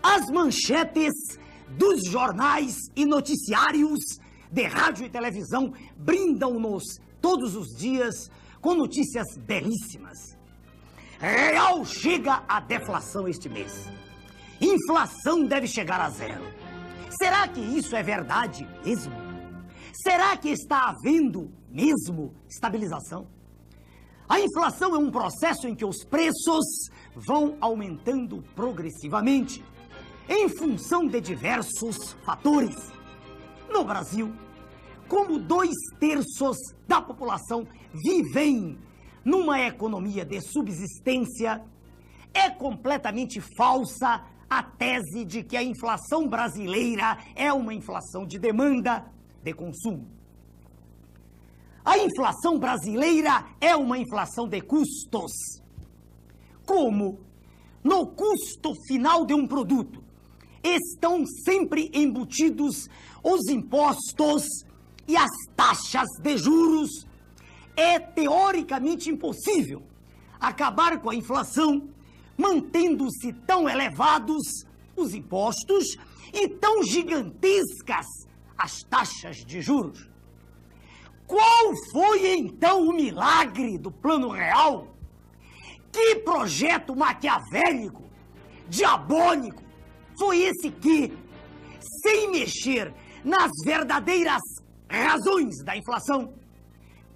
As manchetes dos jornais e noticiários de rádio e televisão brindam-nos todos os dias com notícias belíssimas. Real chega a deflação este mês. Inflação deve chegar a zero. Será que isso é verdade mesmo? Será que está havendo mesmo estabilização? A inflação é um processo em que os preços vão aumentando progressivamente, em função de diversos fatores. No Brasil, como 2/3 da população vivem numa economia de subsistência, é completamente falsa a tese de que a inflação brasileira é uma inflação de demanda, de consumo. A inflação brasileira é uma inflação de custos. Como no custo final de um produto estão sempre embutidos os impostos e as taxas de juros, é teoricamente impossível acabar com a inflação mantendo-se tão elevados os impostos e tão gigantescas as taxas de juros. Qual foi então o milagre do Plano Real? Que projeto maquiavélico, diabólico, foi esse que, sem mexer nas verdadeiras razões da inflação,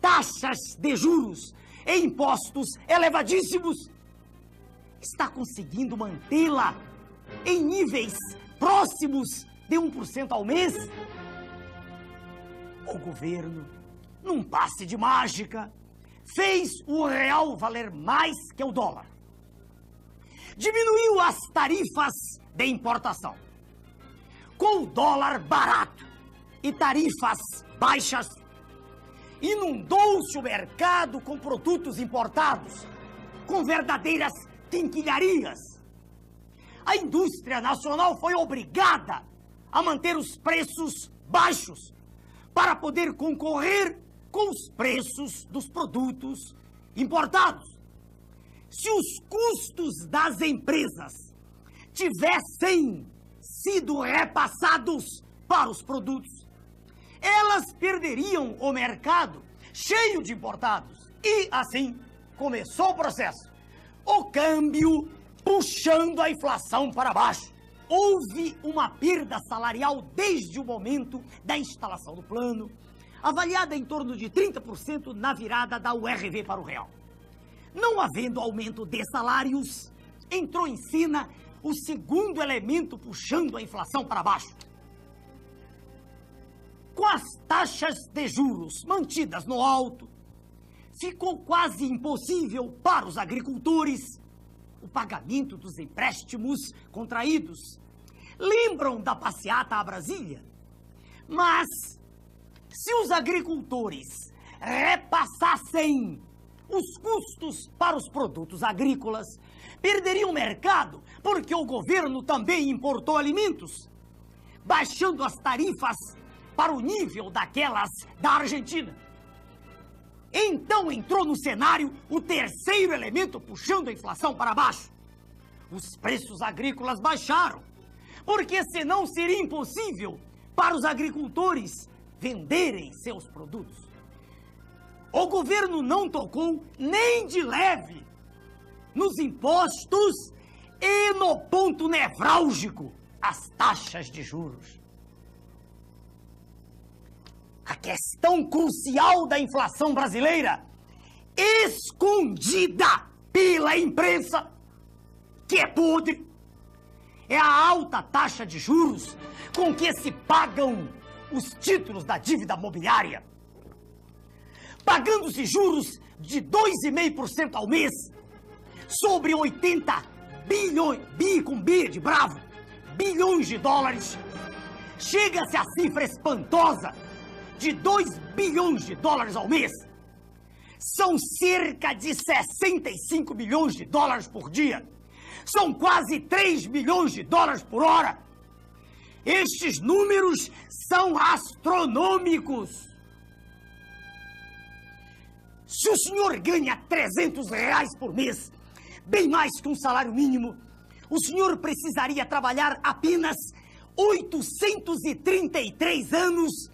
taxas de juros e impostos elevadíssimos, está conseguindo mantê-la em níveis próximos de 1% ao mês? O governo, num passe de mágica, fez o real valer mais que o dólar. Diminuiu as tarifas de importação. Com o dólar barato e tarifas baixas, inundou-se o mercado com produtos importados, com verdadeiras quinquilharias. A indústria nacional foi obrigada a manter os preços baixos para poder concorrer com os preços dos produtos importados. Se os custos das empresas tivessem sido repassados para os produtos, elas perderiam o mercado cheio de importados. E assim começou o processo. O câmbio puxando a inflação para baixo. Houve uma perda salarial desde o momento da instalação do plano, avaliada em torno de 30% na virada da URV para o real. Não havendo aumento de salários, entrou em cena o segundo elemento puxando a inflação para baixo. Com as taxas de juros mantidas no alto, ficou quase impossível para os agricultores o pagamento dos empréstimos contraídos. Lembram da passeata a Brasília? Mas, se os agricultores repassassem os custos para os produtos agrícolas, perderiam mercado, porque o governo também importou alimentos, baixando as tarifas para o nível daquelas da Argentina. Então entrou no cenário o terceiro elemento puxando a inflação para baixo. Os preços agrícolas baixaram, porque senão seria impossível para os agricultores venderem seus produtos. O governo não tocou nem de leve nos impostos e no ponto nevrálgico, as taxas de juros. A questão crucial da inflação brasileira, escondida pela imprensa, que é podre, é a alta taxa de juros com que se pagam os títulos da dívida mobiliária. Pagando-se juros de 2,5% ao mês sobre 80 bilhões, bilhões de dólares, chega-se à cifra espantosa de 2 bilhões de dólares ao mês. São cerca de 65 bilhões de dólares por dia. São quase 3 bilhões de dólares por hora. Estes números são astronômicos. Se o senhor ganha R$300 por mês, bem mais que um salário mínimo, o senhor precisaria trabalhar apenas 833 anos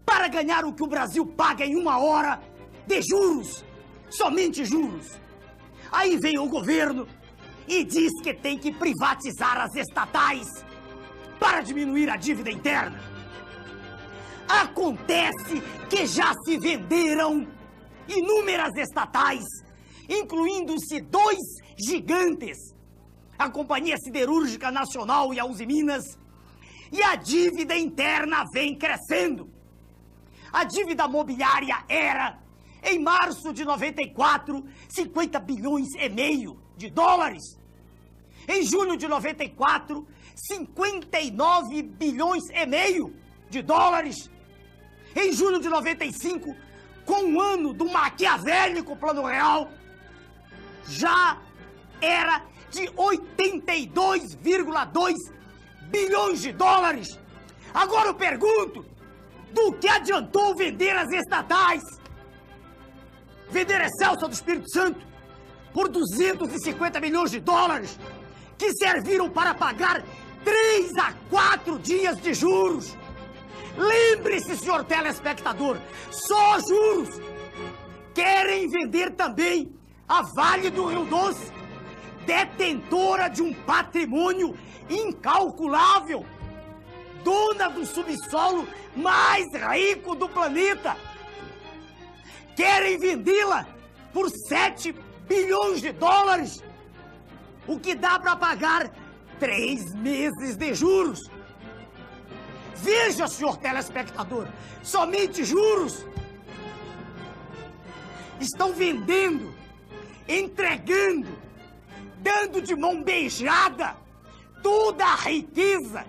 para ganhar o que o Brasil paga em 1 hora de juros, somente juros. Aí vem o governo e diz que tem que privatizar as estatais para diminuir a dívida interna. Acontece que já se venderam inúmeras estatais, incluindo-se 2 gigantes, a Companhia Siderúrgica Nacional e a Usiminas, e a dívida interna vem crescendo. A dívida mobiliária era, em março de 94, 50 bilhões e meio de dólares. Em julho de 94, 59 bilhões e meio de dólares. Em julho de 95, com o ano do maquiavélico Plano Real, já era de 82,2 bilhões de dólares. Agora eu pergunto, do que adiantou vender as estatais? Vender Excelsior do Espírito Santo por 250 milhões de dólares, que serviram para pagar 3 a 4 dias de juros. Lembre-se, senhor telespectador, só juros. Querem vender também a Vale do Rio Doce, detentora de um patrimônio incalculável, dona do subsolo mais rico do planeta. Querem vendê-la por 7 bilhões de dólares, o que dá para pagar 3 meses de juros. Veja, senhor telespectador, somente juros. Estão vendendo, entregando, dando de mão beijada toda a riqueza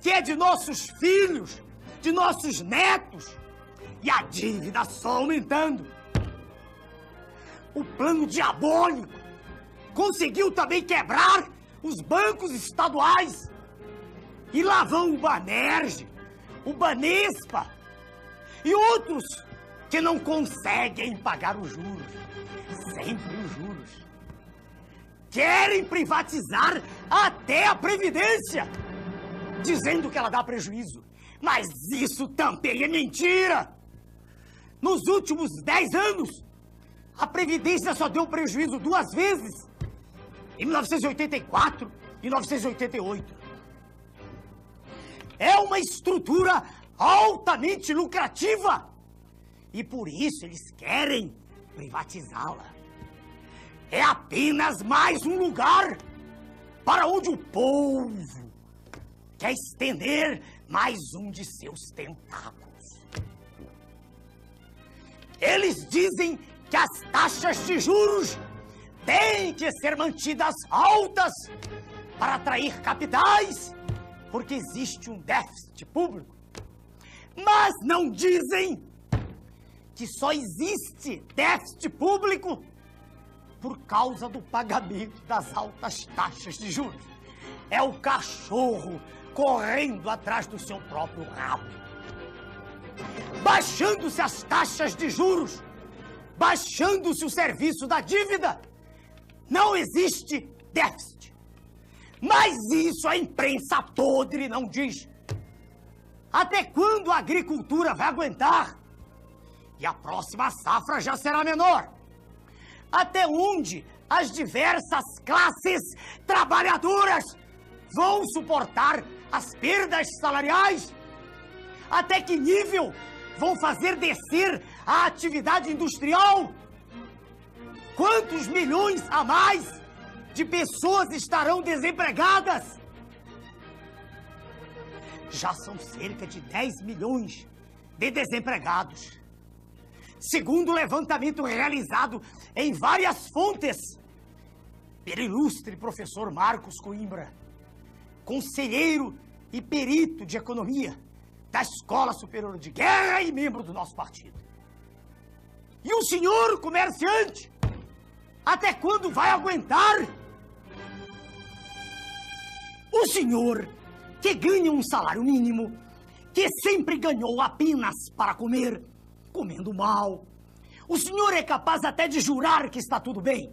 que é de nossos filhos, de nossos netos, e a dívida só aumentando. O plano diabólico conseguiu também quebrar os bancos estaduais. E lá vão o Banerj, o Banespa e outros que não conseguem pagar os juros. Sempre os juros. Querem privatizar até a Previdência, dizendo que ela dá prejuízo. Mas isso também é mentira. Nos últimos 10 anos, a Previdência só deu prejuízo 2 vezes, em 1984 e 1988. É uma estrutura altamente lucrativa e por isso eles querem privatizá-la. É apenas mais um lugar para onde o povo quer estender mais um de seus tentáculos. Eles dizem que as taxas de juros têm que ser mantidas altas para atrair capitais, porque existe um déficit público. Mas não dizem que só existe déficit público por causa do pagamento das altas taxas de juros. É o cachorro correndo atrás do seu próprio rabo. Baixando-se as taxas de juros, baixando-se o serviço da dívida, não existe déficit. Mas isso a imprensa podre não diz. Até quando a agricultura vai aguentar? E a próxima safra já será menor. Até onde as diversas classes trabalhadoras vão suportar as perdas salariais? Até que nível vão fazer descer a atividade industrial? Quantos milhões a mais de pessoas estarão desempregadas? Já são cerca de 10 milhões de desempregados. Segundo o levantamento realizado em várias fontes pelo ilustre professor Marcos Coimbra, conselheiro e perito de economia da Escola Superior de Guerra e membro do nosso partido. E o senhor comerciante, até quando vai aguentar? O senhor que ganha um salário mínimo, que sempre ganhou apenas para comer, comendo mal, o senhor é capaz até de jurar que está tudo bem,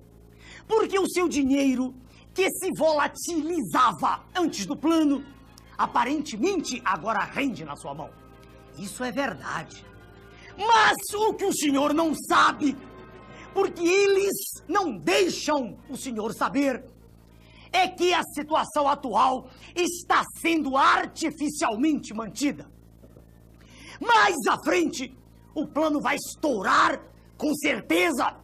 porque o seu dinheiro que se volatilizava antes do plano, aparentemente agora rende na sua mão. Isso é verdade. Mas o que o senhor não sabe, porque eles não deixam o senhor saber, é que a situação atual está sendo artificialmente mantida. Mais à frente, o plano vai estourar, com certeza.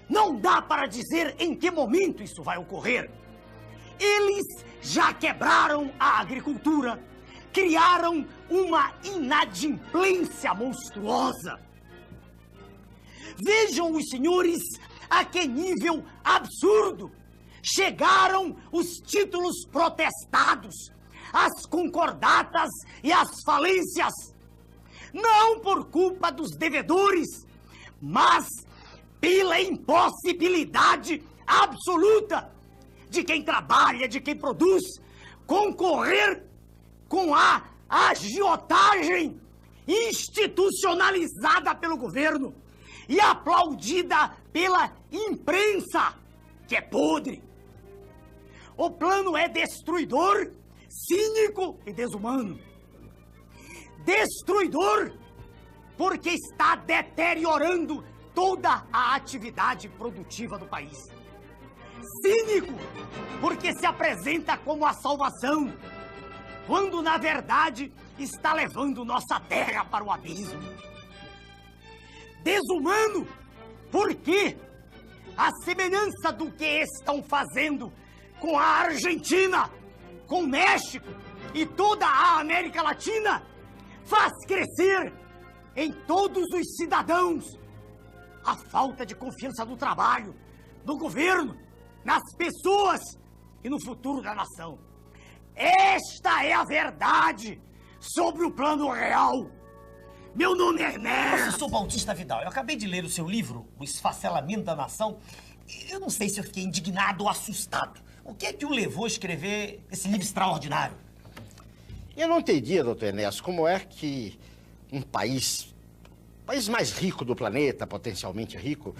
Não dá para dizer em que momento isso vai ocorrer. Eles já quebraram a agricultura, criaram uma inadimplência monstruosa. Vejam os senhores a que nível absurdo chegaram os títulos protestados, as concordatas e as falências. Não por culpa dos devedores, mas pela impossibilidade absoluta de quem trabalha, de quem produz, concorrer com a agiotagem institucionalizada pelo governo e aplaudida pela imprensa, que é podre. O plano é destruidor, cínico e desumano. Destruidor porque está deteriorando toda a atividade produtiva do país. Cínico porque se apresenta como a salvação, quando na verdade está levando nossa terra para o abismo. Desumano porque, à semelhança do que estão fazendo com a Argentina, com o México e toda a América Latina, faz crescer em todos os cidadãos a falta de confiança no trabalho, no governo, nas pessoas e no futuro da nação. Esta é a verdade sobre o plano real. Meu nome é Ernesto. Professor Bautista Vidal, eu acabei de ler o seu livro, O Esfacelamento da Nação. Eu não sei se eu fiquei indignado ou assustado. O que é que o levou a escrever esse livro extraordinário? Eu não entendia, doutor Ernesto, como é que um país mais rico do planeta, potencialmente rico,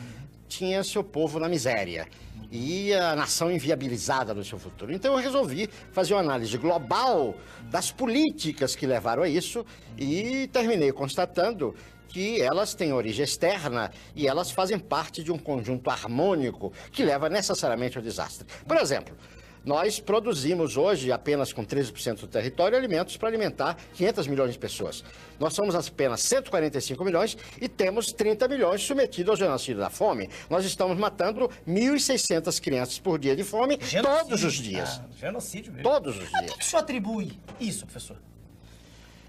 tinha seu povo na miséria e a nação inviabilizada no seu futuro. Então eu resolvi fazer uma análise global das políticas que levaram a isso e terminei constatando que elas têm origem externa e elas fazem parte de um conjunto harmônico que leva necessariamente ao desastre. Por exemplo, nós produzimos hoje, apenas com 13% do território, alimentos para alimentar 500 milhões de pessoas. Nós somos apenas 145 milhões e temos 30 milhões submetidos ao genocídio da fome. Nós estamos matando 1.600 crianças por dia de fome todos os dias. Genocídio mesmo. Todos os dias. A que o senhor atribui isso, professor?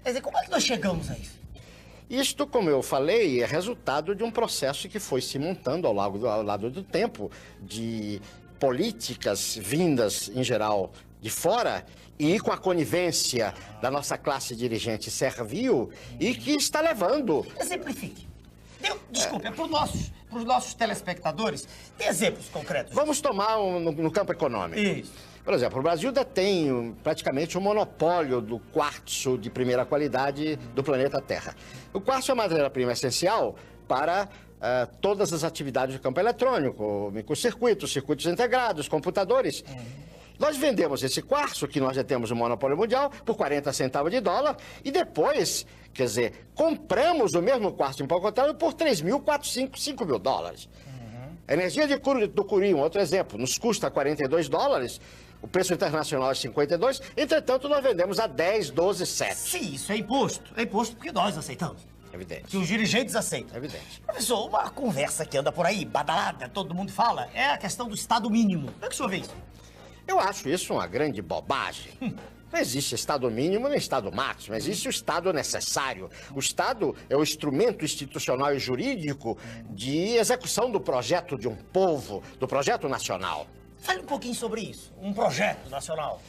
Quer dizer, como é que nós chegamos a isso? Isto, como eu falei, é resultado de um processo que foi se montando ao lado do tempo, de políticas vindas, em geral, de fora e com a conivência da nossa classe dirigente servil e que está levando... Exemplifique. Desculpe, para os nossos telespectadores, tem exemplos concretos. Vamos tomar no campo econômico. Isso. Por exemplo, o Brasil detém praticamente o monopólio do quartzo de primeira qualidade do planeta Terra. O quartzo é a matéria-prima essencial para todas as atividades do campo eletrônico, microcircuitos, circuitos integrados, computadores. Nós vendemos esse quartzo, que nós já temos o monopólio mundial, por 40 centavos de dólar e depois, quer dizer, compramos o mesmo quartzo empacotado por 3.405 mil dólares. A energia do Cury, um outro exemplo, nos custa 42 dólares, o preço internacional é 52, entretanto nós vendemos a 10, 12, 7. Sim, isso é imposto. É imposto porque nós aceitamos. Evidente. Que os dirigentes aceitam. Evidente. Professor, uma conversa que anda por aí, badalada, todo mundo fala, é a questão do Estado mínimo. Como é que o senhor vê isso? Eu acho isso uma grande bobagem. Não existe Estado mínimo nem Estado máximo, existe o Estado necessário. O Estado é o instrumento institucional e jurídico de execução do projeto de um povo, do projeto nacional. Fale um pouquinho sobre isso, um projeto nacional.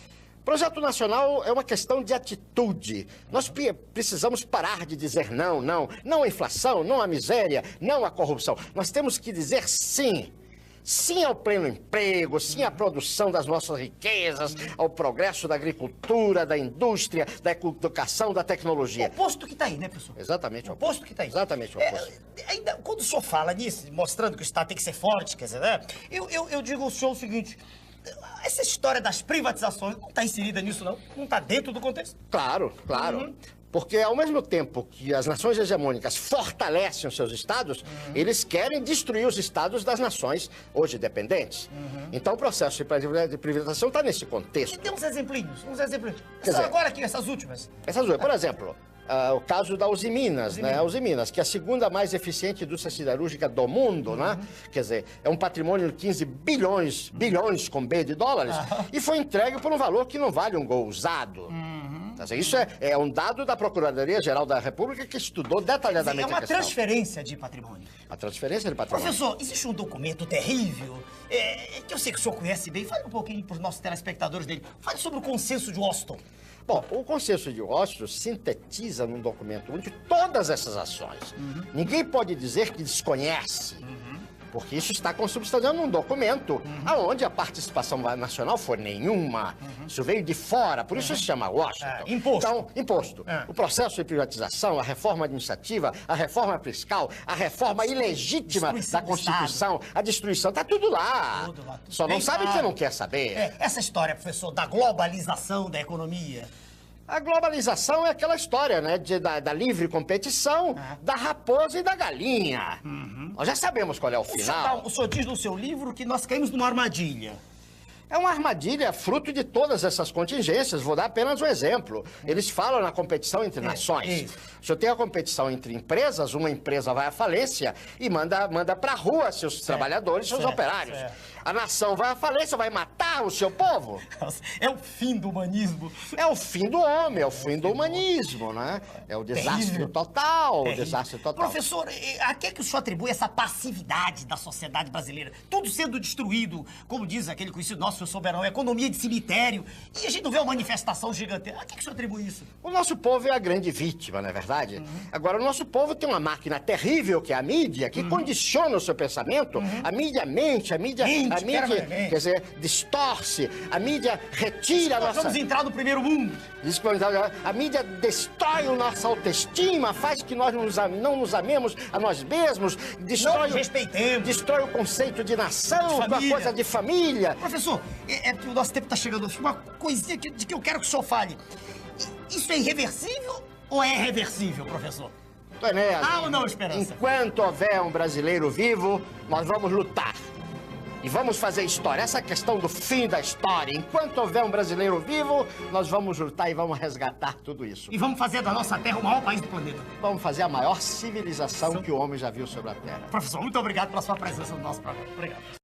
Projeto nacional é uma questão de atitude. Nós precisamos parar de dizer não à inflação, não à miséria, não à corrupção. Nós temos que dizer sim. sim ao pleno emprego, sim à produção das nossas riquezas, ao progresso da agricultura, da indústria, da educação, da tecnologia. O oposto que tá aí, né, professor? Exatamente O oposto que tá aí. Exatamente o oposto. Ainda, quando o senhor fala nisso, mostrando que o Estado tem que ser forte, quer dizer, né? Eu digo ao senhor o seguinte: essa história das privatizações não está inserida nisso, não? Não está dentro do contexto? Claro, claro. Porque ao mesmo tempo que as nações hegemônicas fortalecem os seus estados, eles querem destruir os estados das nações hoje dependentes. Então o processo de privatização está nesse contexto. E tem uns exemplinhos, Quer dizer, agora aqui, essas últimas. Essas duas, por exemplo, o caso da Uzi Minas, né? A Uzi Minas, que é a segunda mais eficiente indústria siderúrgica do mundo, né? Quer dizer, é um patrimônio de 15 bilhões com B de dólares, e foi entregue por um valor que não vale um gol usado. Quer dizer, isso é um dado da Procuradoria-Geral da República que estudou detalhadamente É a uma questão. transferência de patrimônio. A transferência de patrimônio. Professor, existe um documento terrível, que eu sei que o senhor conhece bem. Fale um pouquinho para os nossos telespectadores dele. Fale sobre o consenso de Washington. Bom, o consenso de Washington sintetiza num documento único todas essas ações. Ninguém pode dizer que desconhece, porque isso está consubstanciado num documento onde a participação nacional foi nenhuma. Isso veio de fora, por isso se chama Washington. Imposto. Então, imposto. O processo de privatização, a reforma administrativa, a reforma fiscal, a reforma ilegítima Destruição da do Constituição, a destruição, tá tudo lá. Tudo lá. Só não Bem sabe claro. que não quer saber. Essa história, professor, da globalização da economia. A globalização é aquela história, né, da livre competição, da raposa e da galinha. Nós já sabemos qual é o final. O senhor diz no seu livro que nós caímos numa armadilha. É uma armadilha fruto de todas essas contingências. Vou dar apenas um exemplo. Eles falam na competição entre nações. isso. Se eu tenho a competição entre empresas, uma empresa vai à falência e manda pra rua seus trabalhadores, seus operários. A nação vai à falência, vai matar o seu povo. É o fim do humanismo. É o fim do homem, é o fim do humanismo, né? É o desastre Terrível. total, o Terrível. desastre total. Professor, a que é que o senhor atribui essa passividade da sociedade brasileira? Tudo sendo destruído, como diz aquele conhecido nosso, senhor Soberão, economia de cemitério, e a gente não vê uma manifestação gigantesca. A que é que o senhor atribui isso? O nosso povo é a grande vítima, não é verdade? Agora, o nosso povo tem uma máquina terrível, que é a mídia, que condiciona o seu pensamento. A mídia mente, a mídia, mente. quer dizer, distorce, a mídia retira a Nós nossa... vamos entrar no primeiro mundo. A mídia destrói a nossa autoestima, faz que nós não nos amemos a nós mesmos, Não nos respeitemos. destrói o conceito de nação, De uma família. coisa de família. Professor, é que o nosso tempo está chegando. Uma coisinha de que eu quero que o senhor fale. Isso é irreversível ou é reversível, professor? Enéas, Ou não, Esperança? enquanto houver um brasileiro vivo, nós vamos lutar. E vamos fazer história. Essa questão do fim da história. Enquanto houver um brasileiro vivo, nós vamos lutar e vamos resgatar tudo isso. E vamos fazer da nossa Terra o maior país do planeta. Vamos fazer a maior civilização que o homem já viu sobre a Terra. Professor, muito obrigado pela sua presença no nosso programa. Obrigado.